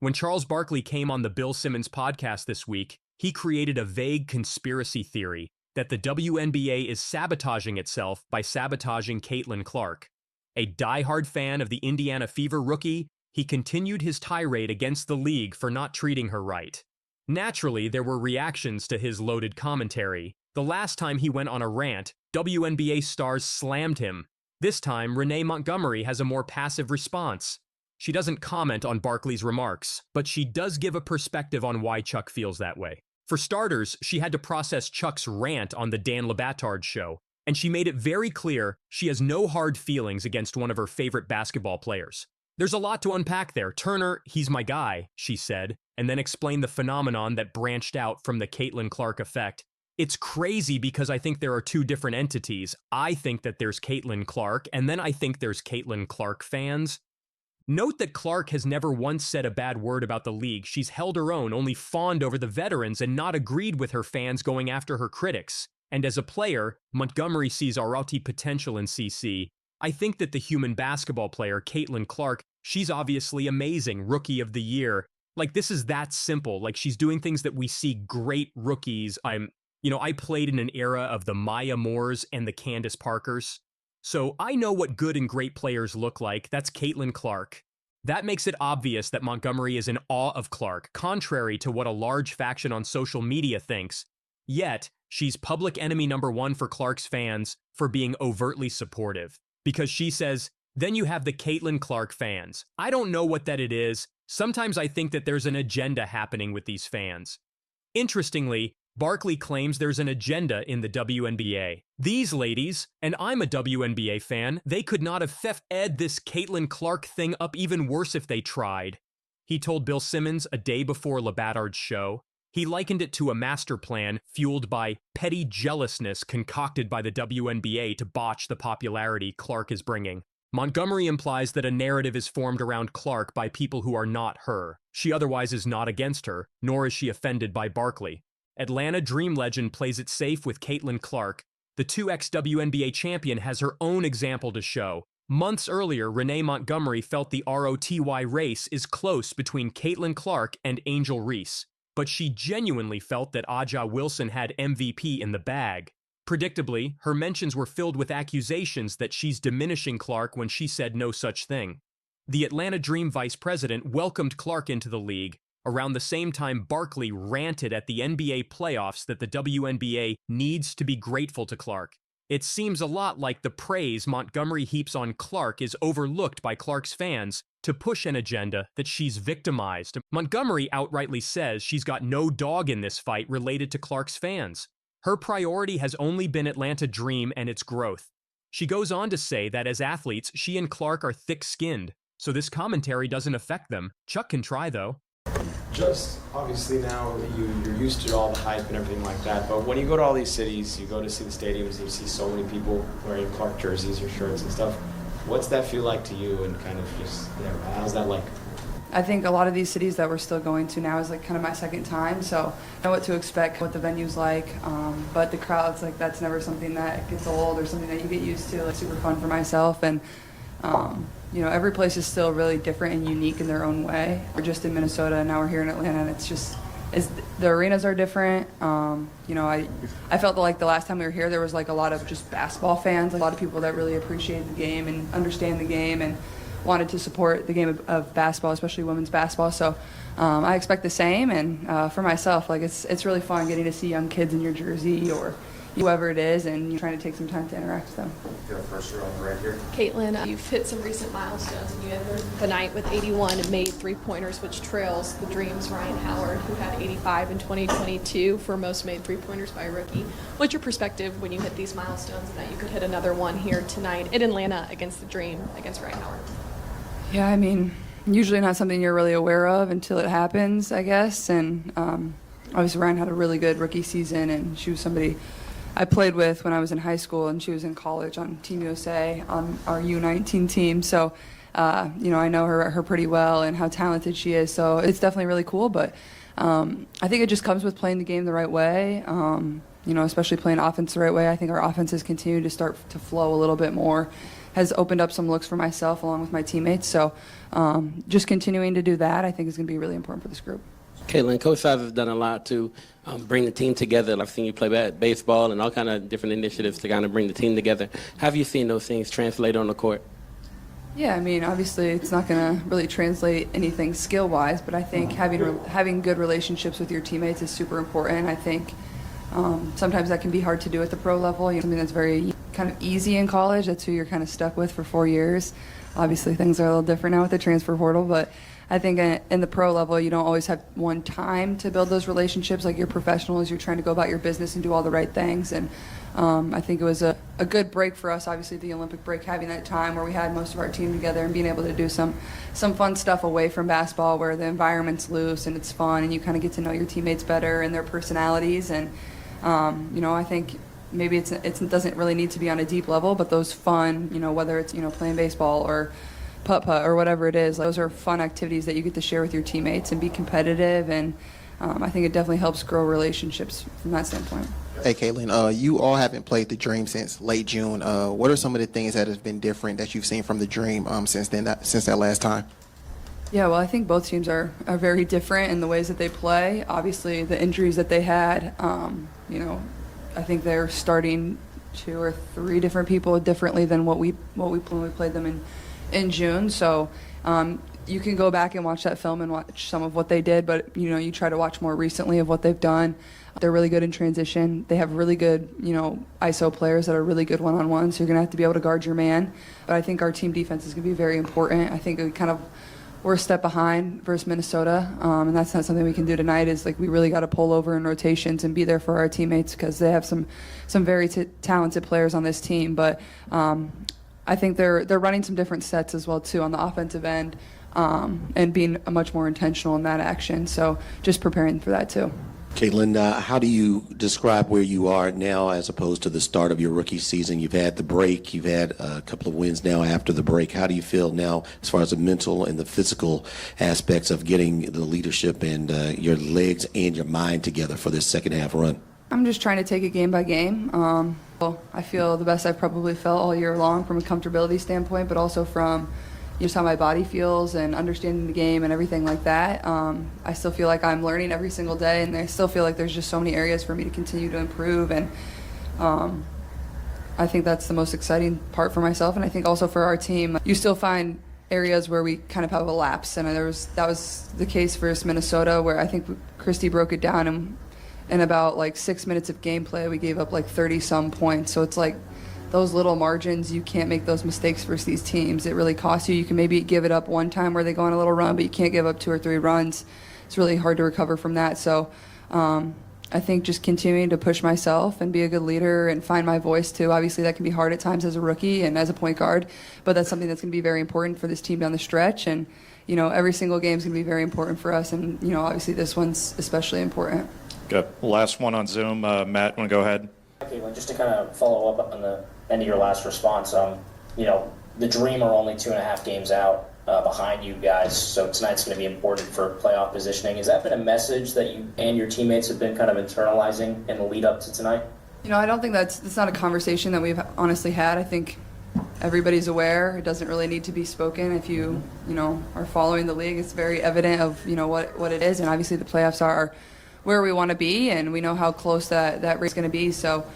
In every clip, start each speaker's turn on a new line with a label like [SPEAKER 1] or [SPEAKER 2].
[SPEAKER 1] When Charles Barkley came on the Bill Simmons Podcast this week, he created a vague conspiracy theory that the WNBA is sabotaging itself by sabotaging Caitlin Clark. A diehard fan of the Indiana Fever rookie, he continued his tirade against the league for not treating her right. Naturally, there were reactions to his loaded commentary. The last time he went on a rant, WNBA stars slammed him. This time, Renee Montgomery has a more passive response. She doesn't comment on Barkley's remarks, but she does give a perspective on why Chuck feels that way. For starters, she had to process Chuck's rant on the Dan Le Batard show, and she made it very clear she has no hard feelings against one of her favorite basketball players. There's a lot to unpack there. Turner, he's my guy, she said, and then explained the phenomenon that branched out from the Caitlin Clark effect. It's crazy because I think there are two different entities. I think that there's Caitlin Clark, and then I think there's Caitlin Clark fans. Note that Clark has never once said a bad word about the league. She's held her own, only fawned over the veterans and not agreed with her fans going after her critics. And as a player, Montgomery sees already potential in CC. I think that the human basketball player, Caitlin Clark, she's obviously amazing, rookie of the year. Like, this is that simple. Like, she's doing things that we see great rookies. I played in an era of the Maya Moores and the Candace Parkers. So I know what good and great players look like. That's Caitlin Clark. That makes it obvious that Montgomery is in awe of Clark, contrary to what a large faction on social media thinks. Yet, she's public enemy number one for Clark's fans for being overtly supportive. Because she says, then you have the Caitlin Clark fans. I don't know what that it is. Sometimes I think that there's an agenda happening with these fans. Interestingly, Barkley claims there's an agenda in the WNBA. These ladies, and I'm a WNBA fan, they could not have fed this Caitlin Clark thing up even worse if they tried. He told Bill Simmons a day before Le Batard's show. He likened it to a master plan fueled by petty jealousness concocted by the WNBA to botch the popularity Clark is bringing. Montgomery implies that a narrative is formed around Clark by people who are not her. She otherwise is not against her, nor is she offended by Barkley. Atlanta Dream legend plays it safe with Caitlin Clark. The 2x WNBA champion has her own example to show. Months earlier, Renee Montgomery felt the ROTY race is close between Caitlin Clark and Angel Reese, but she genuinely felt that Aja Wilson had MVP in the bag. Predictably, her mentions were filled with accusations that she's diminishing Clark when she said no such thing. The Atlanta Dream vice president welcomed Clark into the league. Around the same time, Barkley ranted at the NBA playoffs that the WNBA needs to be grateful to Clark. It seems a lot like the praise Montgomery heaps on Clark is overlooked by Clark's fans to push an agenda that she's victimized. Montgomery outrightly says she's got no dog in this fight related to Clark's fans. Her priority has only been Atlanta Dream and its growth. She goes on to say that as athletes, she and Clark are thick-skinned, so this commentary doesn't affect them. Chuck can try, though.
[SPEAKER 2] Just obviously now you're used to all the hype and everything like that, but when you go to all these cities, you go to see the stadiums, you see so many people wearing Clark jerseys or shirts and stuff. What's that feel like to you, and kind of just, how's that like?
[SPEAKER 3] I think a lot of these cities that we're still going to now is like kind of my second time, so I know what to expect, what the venue's like, but the crowds, like, that's never something that gets old or something that you get used to. It's super fun for myself, and every place is still really different and unique in their own way. We're just in Minnesota, and now we're here in Atlanta, and the arenas are different. I felt like the last time we were here, there was like a lot of just basketball fans, a lot of people that really appreciate the game and understand the game and wanted to support the game of basketball, especially women's basketball. So I expect the same, and for myself, like, it's really fun getting to see young kids in your jersey or whoever it is, and you're trying to take some time to interact with them.
[SPEAKER 2] First row right here.
[SPEAKER 4] Caitlin, you've hit some recent milestones, and you ended the night with 81 made three-pointers, which trails the Dream's Ryan Howard, who had 85 in 2022 for most made three-pointers by a rookie. What's your perspective when you hit these milestones and that you could hit another one here tonight in Atlanta against the Dream, against Ryan Howard?
[SPEAKER 3] Yeah, I mean, usually not something you're really aware of until it happens, I guess. And obviously Ryan had a really good rookie season, and she was somebody I played with when I was in high school, and she was in college on Team USA on our U19 team. So, I know her pretty well and how talented she is. So it's definitely really cool. But I think it just comes with playing the game the right way, especially playing offense the right way. I think our offenses continue to start to flow a little bit more has opened up some looks for myself along with my teammates. So just continuing to do that, I think, is going to be really important for this group.
[SPEAKER 5] Caitlin, Coach Size has done a lot to bring the team together. I've seen you play baseball and all kind of different initiatives to kind of bring the team together. Have you seen those things translate on the court?
[SPEAKER 3] Yeah, I mean, obviously it's not going to really translate anything skill-wise, but I think having good relationships with your teammates is super important. I think sometimes that can be hard to do at the pro level. Something that's very kind of easy in college. That's who you're kind of stuck with for 4 years. Obviously things are a little different now with the transfer portal, but I think in the pro level, you don't always have one time to build those relationships. Like, you're professionals, you're trying to go about your business and do all the right things. And I think it was a good break for us, obviously the Olympic break, having that time where we had most of our team together and being able to do some fun stuff away from basketball, where the environment's loose and it's fun and you kind of get to know your teammates better and their personalities. And I think maybe it doesn't really need to be on a deep level, but those fun, whether it's playing baseball or putt-putt or whatever it is, those are fun activities that you get to share with your teammates and be competitive, and I think it definitely helps grow relationships from that standpoint.
[SPEAKER 6] Hey, Caitlin, you all haven't played the Dream since late June. What are some of the things that have been different that you've seen from the Dream since that last time?
[SPEAKER 3] Yeah, well, I think both teams are very different in the ways that they play. Obviously, the injuries that they had, I think they're starting 2 or 3 different people differently than what we played them in June. So you can go back and watch that film and watch some of what they did, but you try to watch more recently of what they've done. They're really good in transition. They have really good ISO players that are really good one-on-one, so you're gonna have to be able to guard your man. But I think our team defense is gonna be very important. I think we're a step behind versus Minnesota, and that's not something we can do tonight. Is we really got to pull over in rotations and be there for our teammates, because they have some very talented players on this team. But I think they're running some different sets as well too on the offensive end, and being much more intentional in that action. So just preparing for that too.
[SPEAKER 7] Caitlin, how do you describe where you are now as opposed to the start of your rookie season? You've had the break, you've had a couple of wins now after the break. How do you feel now as far as the mental and the physical aspects of getting the leadership and your legs and your mind together for this second half run?
[SPEAKER 3] I'm just trying to take it game by game. I feel the best I've probably felt all year long from a comfortability standpoint, but also from just how my body feels and understanding the game and everything like that. I still feel like I'm learning every single day, and I still feel like there's just so many areas for me to continue to improve. And I think that's the most exciting part for myself, and I think also for our team. You still find areas where we kind of have a lapse, and that was the case versus Minnesota, where I think Christy broke it down, in about 6 minutes of gameplay, we gave up 30-some points. So it's those little margins, you can't make those mistakes versus these teams. It really costs you. You can maybe give it up one time where they go on a little run, but you can't give up 2 or 3 runs. It's really hard to recover from that. So I think just continuing to push myself and be a good leader and find my voice too. Obviously that can be hard at times as a rookie and as a point guard, but that's something that's going to be very important for this team down the stretch. And every single game is going to be very important for us, and obviously this one's especially important.
[SPEAKER 8] Good. Last one on Zoom. Matt, want to go ahead?
[SPEAKER 9] Caitlin, just to kind of follow up on the end of your last response, the Dream are only 2.5 games out behind you guys, so tonight's going to be important for playoff positioning. Has that been a message that you and your teammates have been kind of internalizing in the lead up to tonight?
[SPEAKER 3] I don't think that's not a conversation that we've honestly had. I think everybody's aware. It doesn't really need to be spoken. If you are following the league, it's very evident of what it is, and obviously the playoffs are where we want to be, and we know how close that race is going to be. So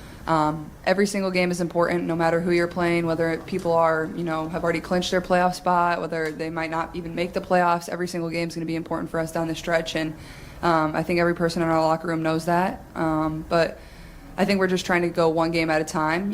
[SPEAKER 3] every single game is important, no matter who you're playing, whether people are, have already clinched their playoff spot, whether they might not even make the playoffs. Every single game is going to be important for us down the stretch, and I think every person in our locker room knows that. But I think we're just trying to go one game at a time.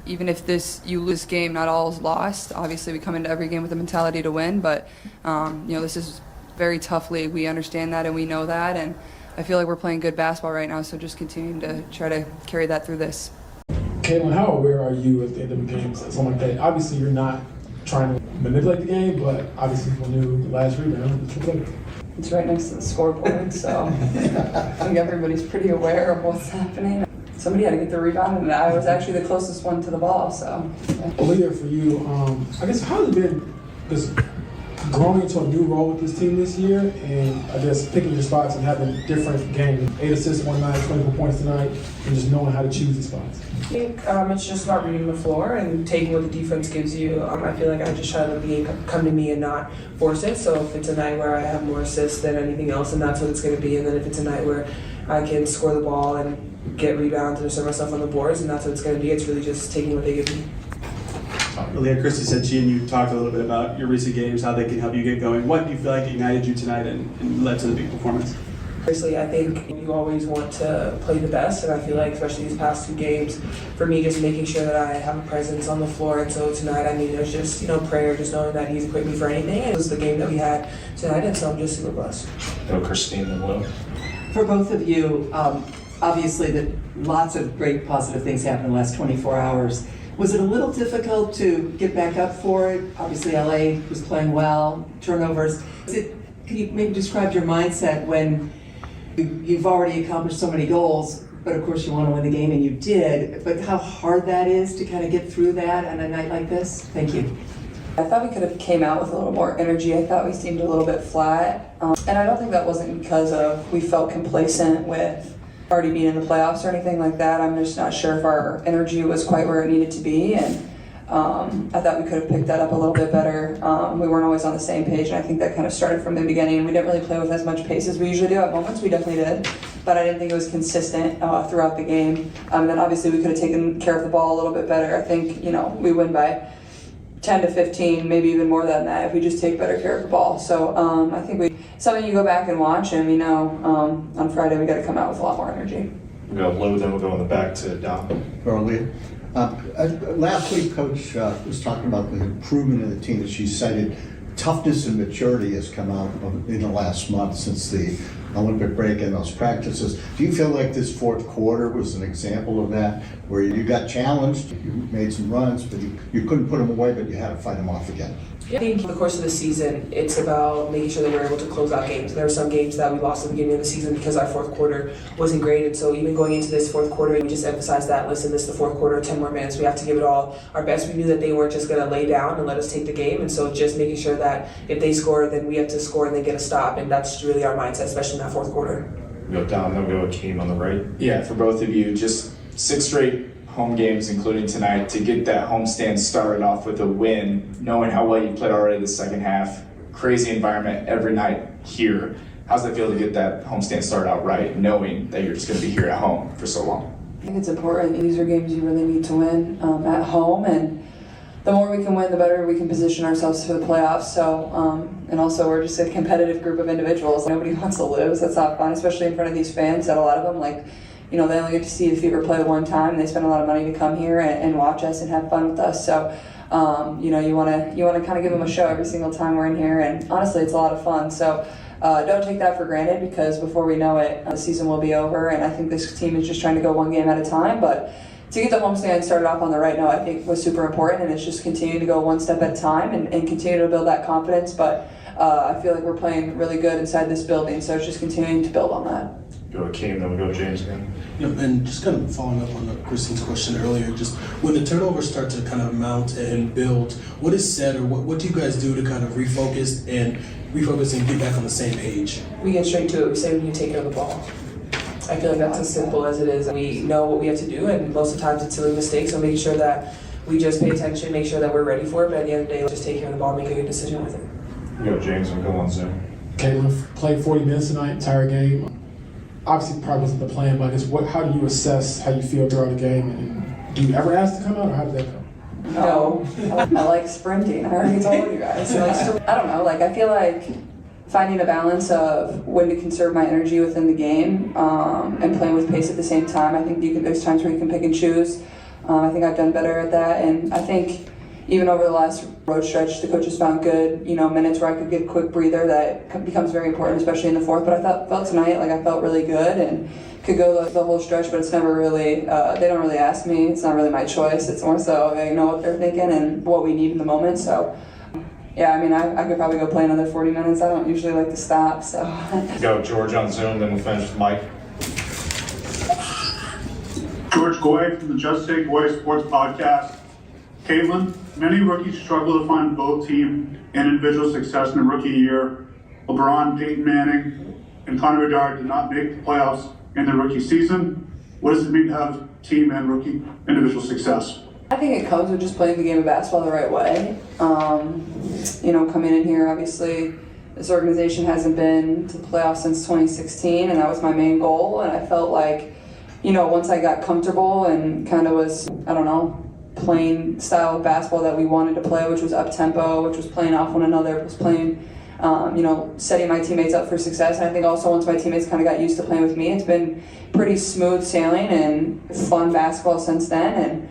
[SPEAKER 3] Even if you lose game, not all is lost. Obviously, we come into every game with the mentality to win, but this is a very tough league. We understand that and we know that, and I feel like we're playing good basketball right now, so just continuing to try to carry that through this.
[SPEAKER 10] Caitlin, how aware are you at the end of the game, something like that? Obviously, you're not trying to manipulate the game, but obviously people knew the last rebound.
[SPEAKER 3] It's right next to the scoreboard, so I think everybody's pretty aware of what's happening. Somebody had to get the rebound, and I was actually the closest one to the ball, so.
[SPEAKER 10] Yeah. Aaliyah, for you, I guess how has it been this growing into a new role with this team this year, and I guess picking your spots and having different games. 8 assists, 1 night, 24 points tonight, and just knowing how to choose the spots.
[SPEAKER 11] I think it's just about reading the floor and taking what the defense gives you. I feel like I just try to let the game come to me and not force it. So if it's a night where I have more assists than anything else, then that's what it's going to be. And then if it's a night where I can score the ball and get rebounds and assert myself on the boards, and that's what it's going to be. It's really just taking what they give me.
[SPEAKER 12] Earlier, Christy said she and you talked a little bit about your recent games, how they can help you get going. What do you feel like ignited you tonight and led to the big performance?
[SPEAKER 11] Obviously, I think you always want to play the best, and I feel like, especially these past 2 games, for me, just making sure that I have a presence on the floor. And so tonight, I mean, there's just, prayer, just knowing that He's equipped me for anything. It was the game that we had tonight, and so I'm just super blessed.
[SPEAKER 8] Go, Christine and Will.
[SPEAKER 13] For both of you, obviously, lots of great positive things happened in the last 24 hours. Was it a little difficult to get back up for it? Obviously, LA was playing well, turnovers. Can you maybe describe your mindset when you've already accomplished so many goals, but of course you want to win the game, and you did, but how hard that is to kind of get through that on a night like this? Thank you.
[SPEAKER 3] I thought we could have came out with a little more energy. I thought we seemed a little bit flat. And I don't think that wasn't because we felt complacent with already being in the playoffs or anything like that. I'm just not sure if our energy was quite where it needed to be. And I thought we could have picked that up a little bit better. We weren't always on the same page, and I think that kind of started from the beginning. We didn't really play with as much pace as we usually do. At moments we definitely did, but I didn't think it was consistent throughout the game. And then obviously we could have taken care of the ball a little bit better. I think, we win by 10 to 15, maybe even more than that if we just take better care of the ball. So I think something you go back and watch, and we know on Friday we got to come out with a lot more energy.
[SPEAKER 8] We'll go low, then we'll go in the back to Dom.
[SPEAKER 14] Earlier. Last week, Coach was talking about the improvement in the team that she cited. Toughness and maturity has come out in the last month since the Olympic break and those practices. Do you feel like this fourth quarter was an example of that, where you got challenged, you made some runs, but you couldn't put them away, but you had to fight them off again?
[SPEAKER 11] I think over the course of the season, it's about making sure that we're able to close out games. There were some games that we lost at the beginning of the season because our fourth quarter wasn't great, and so even going into this fourth quarter, we just emphasized that, listen, this is the fourth quarter, 10 more minutes, we have to give it all our best. We knew that they weren't just going to lay down and let us take the game, and so just making sure that if they score, then we have to score and then get a stop, and that's really our mindset, especially in that fourth quarter.
[SPEAKER 8] We'll go down, then we'll go Akeem on the right.
[SPEAKER 15] Yeah, for both of you, just 6 straight home games, including tonight, to get that homestand started off with a win, knowing how well you played already the second half. Crazy environment every night here. How's that feel to get that homestand started out right, knowing that you're just going to be here at home for so long?
[SPEAKER 3] I think it's important. These are games you really need to win at home, and the more we can win, the better we can position ourselves for the playoffs. So, and also we're just a competitive group of individuals. Nobody wants to lose. That's not fun, especially in front of these fans. That a lot of them they only get to see the Fever play one time, and they spend a lot of money to come here and watch us and have fun with us. So, you want to kind of give them a show every single time we're in here, and honestly, it's a lot of fun. So, don't take that for granted, because before we know it, the season will be over, and I think this team is just trying to go one game at a time. But to get the homestand started off on the right note, I think was super important, and it's just continuing to go one step at a time and continue to build that confidence. But I feel like we're playing really good inside this building, so it's just continuing to build on that.
[SPEAKER 8] Go Akeem, then we'll go James again.
[SPEAKER 16] And just kind of following up on Christine's question earlier, just when the turnovers start to kind of mount and build, what is said, or what do you guys do to kind of refocus and get back on the same page?
[SPEAKER 11] We get straight to it. We say we need to take care of the ball. I feel like that's as simple as it is. We know what we have to do, and most of the times it's silly mistakes, so making sure that we just pay attention, make sure that we're ready for it, but at the end of the day, just take care of the ball, make a good decision with it.
[SPEAKER 8] You go James, and we'll go on Zoom.
[SPEAKER 10] Caitlin played 40 minutes tonight, entire game. Obviously, probably wasn't the plan, but I guess how do you assess how you feel throughout the game? And do you ever ask to come out, or how did that come?
[SPEAKER 3] No, I like sprinting. I already told you guys. I don't know. I feel like finding a balance of when to conserve my energy within the game and playing with pace at the same time. I think there's times where you can pick and choose. I think I've done better at that, and I think even over the last road stretch, the coaches found good, minutes where I could get a quick breather. That becomes very important, especially in the fourth. But I felt tonight I felt really good and could go the whole stretch. But it's never really, they don't really ask me. It's not really my choice. It's more so they know what they're thinking and what we need in the moment. So, yeah, I could probably go play another 40 minutes. I don't usually like to stop. So
[SPEAKER 8] Go George on Zoom, then we'll finish with Mike.
[SPEAKER 17] George Goy from the Just Say Goy Sports Podcast. Caitlin, many rookies struggle to find both team and individual success in the rookie year. LeBron, Peyton Manning, and Connor Bedard did not make the playoffs in their rookie season. What does it mean to have team and rookie individual success?
[SPEAKER 3] I think it comes with just playing the game of basketball the right way. Coming in here, obviously, this organization hasn't been to the playoffs since 2016, and that was my main goal. And I felt like, once I got comfortable and kind of was, playing style of basketball that we wanted to play, which was up-tempo, which was playing off one another, was playing, setting my teammates up for success. And I think also once my teammates kind of got used to playing with me, it's been pretty smooth sailing and fun basketball since then. And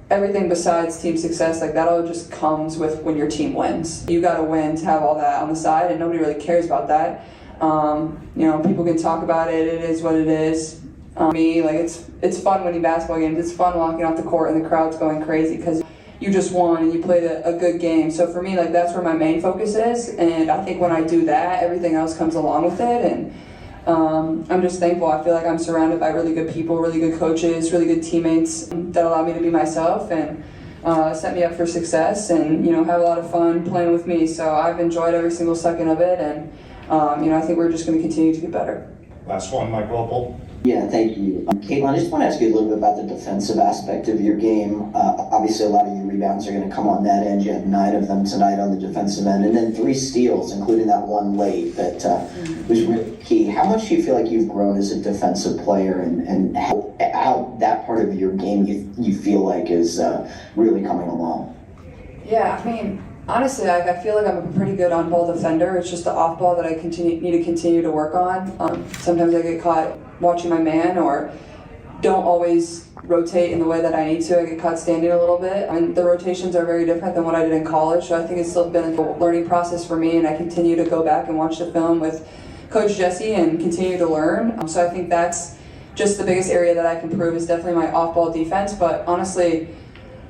[SPEAKER 3] everything besides team success, like that all just comes with when your team wins. You got to win to have all that on the side, and nobody really cares about that. People can talk about it. It is what it is. It's fun winning basketball games. It's fun walking off the court and the crowd's going crazy because you just won and you played a good game. So for me, that's where my main focus is. And I think when I do that, everything else comes along with it. And I'm just thankful. I feel like I'm surrounded by really good people, really good coaches, really good teammates that allow me to be myself and set me up for success and, have a lot of fun playing with me. So I've enjoyed every single second of it. And, I think we're just going to continue to get better.
[SPEAKER 8] Last one, Mike Walpole.
[SPEAKER 18] Yeah, thank you. Caitlin, I just want to ask you a little bit about the defensive aspect of your game. Obviously, a lot of your rebounds are going to come on that end. You had 9 of them tonight on the defensive end, and then 3 steals, including that one late that was really key. How much do you feel like you've grown as a defensive player, and how that part of your game you feel like is really coming along?
[SPEAKER 3] Yeah, honestly, I feel like I'm a pretty good on-ball defender. It's just the off-ball that I need to continue to work on. Sometimes I get caught watching my man or don't always rotate in the way that I need to. I get caught standing a little bit. And the rotations are very different than what I did in college, so I think it's still been a learning process for me, and I continue to go back and watch the film with Coach Jesse and continue to learn. So I think that's just the biggest area that I can improve is definitely my off-ball defense, but honestly,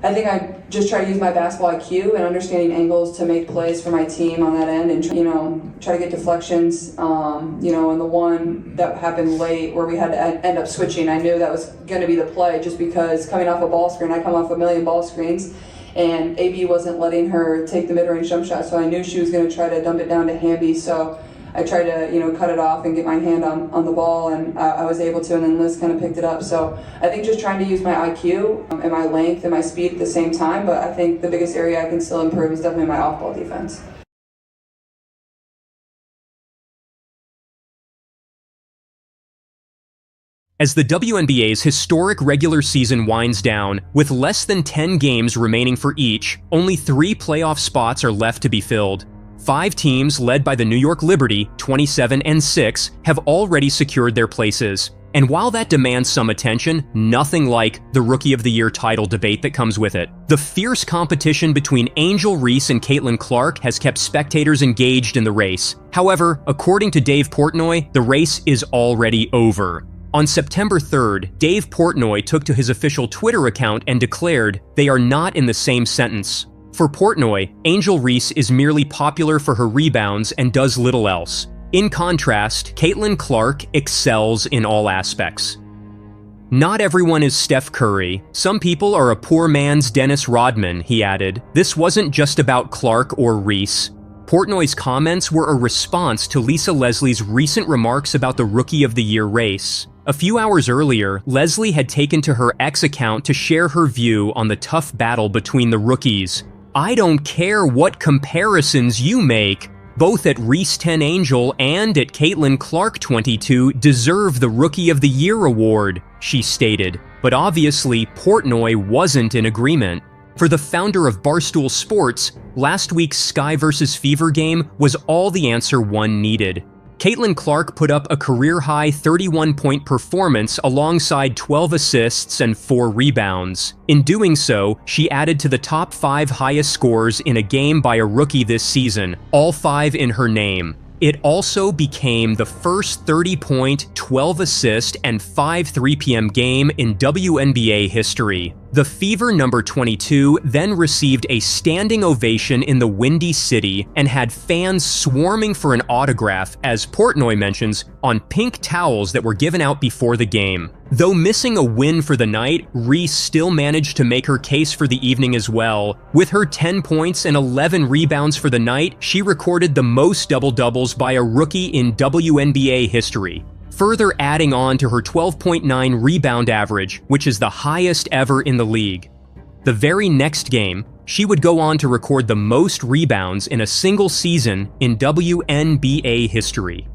[SPEAKER 3] I think I just try to use my basketball IQ and understanding angles to make plays for my team on that end and, try to get deflections. And the one that happened late where we had to end up switching, I knew that was going to be the play just because coming off a ball screen, I come off a million ball screens, and AB wasn't letting her take the mid-range jump shot, so I knew she was going to try to dump it down to Hamby, so I tried to, cut it off and get my hand on the ball, and I was able to, and then Liz kind of picked it up. So I think just trying to use my IQ and my length and my speed at the same time, but I think the biggest area I can still improve is definitely my off-ball defense.
[SPEAKER 1] As the WNBA's historic regular season winds down, with less than 10 games remaining for each, only 3 playoff spots are left to be filled. 5 teams, led by the New York Liberty, 27-6, have already secured their places. And while that demands some attention, nothing like the Rookie of the Year title debate that comes with it. The fierce competition between Angel Reese and Caitlin Clark has kept spectators engaged in the race. However, according to Dave Portnoy, the race is already over. On September 3rd, Dave Portnoy took to his official Twitter account and declared, "They are not in the same sentence." For Portnoy, Angel Reese is merely popular for her rebounds and does little else. In contrast, Caitlin Clark excels in all aspects. "Not everyone is Steph Curry. Some people are a poor man's Dennis Rodman," he added. This wasn't just about Clark or Reese. Portnoy's comments were a response to Lisa Leslie's recent remarks about the Rookie of the Year race. A few hours earlier, Leslie had taken to her X account to share her view on the tough battle between the rookies. "I don't care what comparisons you make. Both at Reese 10 Angel and at Caitlin Clark 22 deserve the Rookie of the Year award," she stated. But obviously, Portnoy wasn't in agreement. For the founder of Barstool Sports, last week's Sky vs. Fever game was all the answer one needed. Caitlin Clark put up a career-high 31-point performance alongside 12 assists and 4 rebounds. In doing so, she added to the top 5 highest scores in a game by a rookie this season, all 5 in her name. It also became the first 30-point, 12-assist, and 5 3 p.m. game in WNBA history. The Fever number 22 then received a standing ovation in the Windy City and had fans swarming for an autograph, as Portnoy mentions, on pink towels that were given out before the game. Though missing a win for the night, Reese still managed to make her case for the evening as well. With her 10 points and 11 rebounds for the night, she recorded the most double-doubles by a rookie in WNBA history, further adding on to her 12.9 rebound average, which is the highest ever in the league. The very next game, she would go on to record the most rebounds in a single season in WNBA history.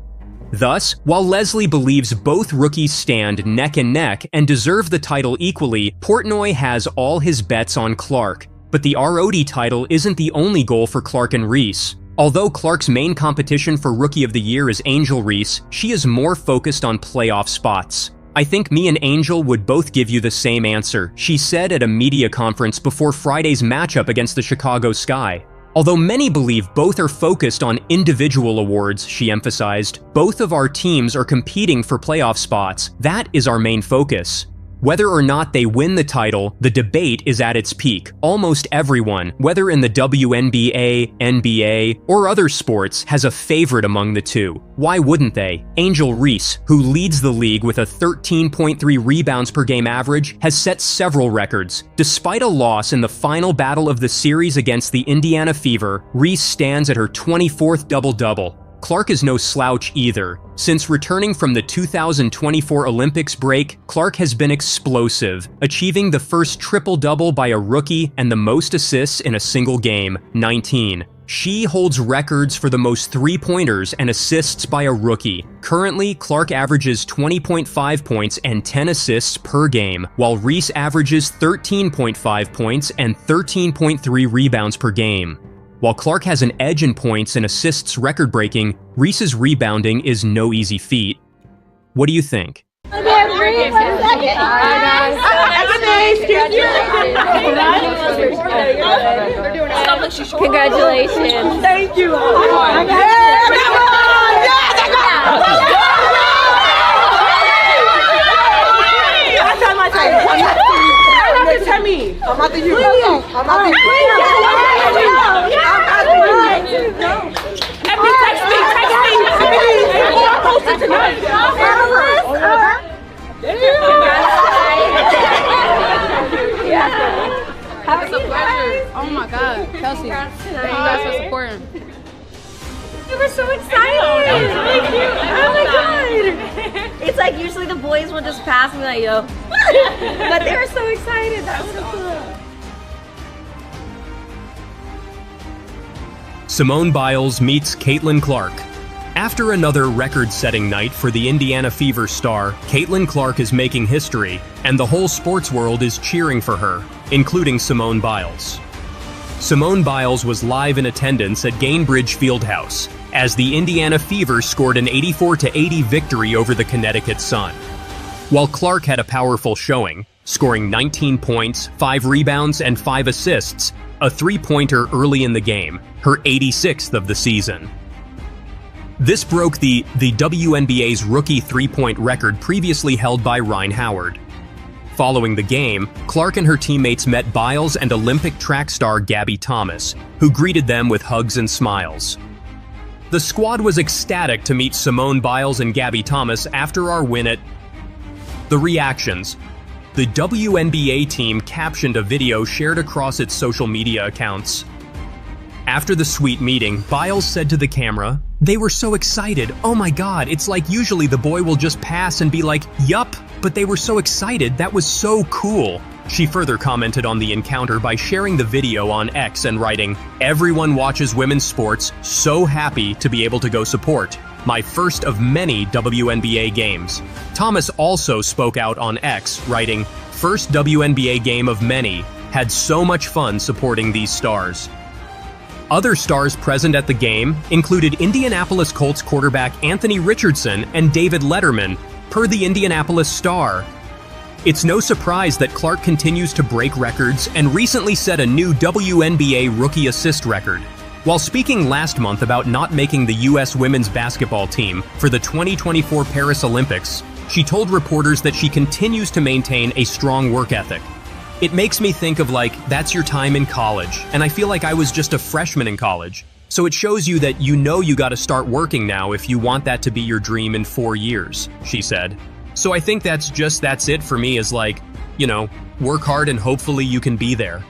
[SPEAKER 1] Thus, while Leslie believes both rookies stand neck and neck and deserve the title equally, Portnoy has all his bets on Clark. But the ROD title isn't the only goal for Clark and Reese. Although Clark's main competition for Rookie of the Year is Angel Reese, she is more focused on playoff spots. "I think me and Angel would both give you the same answer," she said at a media conference before Friday's matchup against the Chicago Sky. Although many believe both are focused on individual awards, she emphasized, "Both of our teams are competing for playoff spots. That is our main focus." Whether or not they win the title, the debate is at its peak. Almost everyone, whether in the WNBA, NBA, or other sports, has a favorite among the two. Why wouldn't they? Angel Reese, who leads the league with a 13.3 rebounds per game average, has set several records. Despite a loss in the final battle of the series against the Indiana Fever, Reese stands at her 24th double-double. Clark is no slouch either. Since returning from the 2024 Olympics break, Clark has been explosive, achieving the first triple-double by a rookie and the most assists in a single game, 19. She holds records for the most three-pointers and assists by a rookie. Currently, Clark averages 20.5 points and 10 assists per game, while Reese averages 13.5 points and 13.3 rebounds per game. While Clark has an edge in points and assists record-breaking, Reese's rebounding is no easy feat. What do you think?
[SPEAKER 19] Congratulations. Thank you. I'm at the you. I'm at the you. Text me. I'll post it tonight.
[SPEAKER 20] It's a pleasure. Oh my God, Kelsey. Thank you guys for supporting.
[SPEAKER 19] You were so excited. Thank you. Oh my God. It's like usually the boys will just pass me like, yo. But they were so excited. That was so cool.
[SPEAKER 1] Simone Biles meets Caitlin Clark. After another record-setting night for the Indiana Fever star, Caitlin Clark is making history, and the whole sports world is cheering for her, including Simone Biles. Simone Biles was live in attendance at Gainbridge Fieldhouse as the Indiana Fever scored an 84-80 victory over the Connecticut Sun. While Clark had a powerful showing, scoring 19 points, 5 rebounds, and 5 assists, a three-pointer early in the game, her 86th of the season. This broke the WNBA's rookie three-point record previously held by Ryan Howard. Following the game, Clark and her teammates met Biles and Olympic track star Gabby Thomas, who greeted them with hugs and smiles. The squad was ecstatic to meet Simone Biles and Gabby Thomas after our win at the reactions. The WNBA team captioned a video shared across its social media accounts. After the sweet meeting, Biles said to the camera, "They were so excited. Oh my God, it's like usually the boy will just pass and be like, yup, but they were so excited. That was so cool." She further commented on the encounter by sharing the video on X and writing, "Everyone watches women's sports, so happy to be able to go support. My first of many WNBA games." Thomas also spoke out on X, writing, "First WNBA game of many. Had so much fun supporting these stars." Other stars present at the game included Indianapolis Colts quarterback Anthony Richardson and David Letterman, per the Indianapolis Star. It's no surprise that Clark continues to break records and recently set a new WNBA rookie assist record. While speaking last month about not making the U.S. women's basketball team for the 2024 Paris Olympics, she told reporters that she continues to maintain a strong work ethic. "It makes me think of like, that's your time in college, and I feel like I was just a freshman in college. So it shows you that you know you gotta start working now if you want that to be your dream in 4 years," she said. So I think that's it for me, is like, work hard and hopefully you can be there.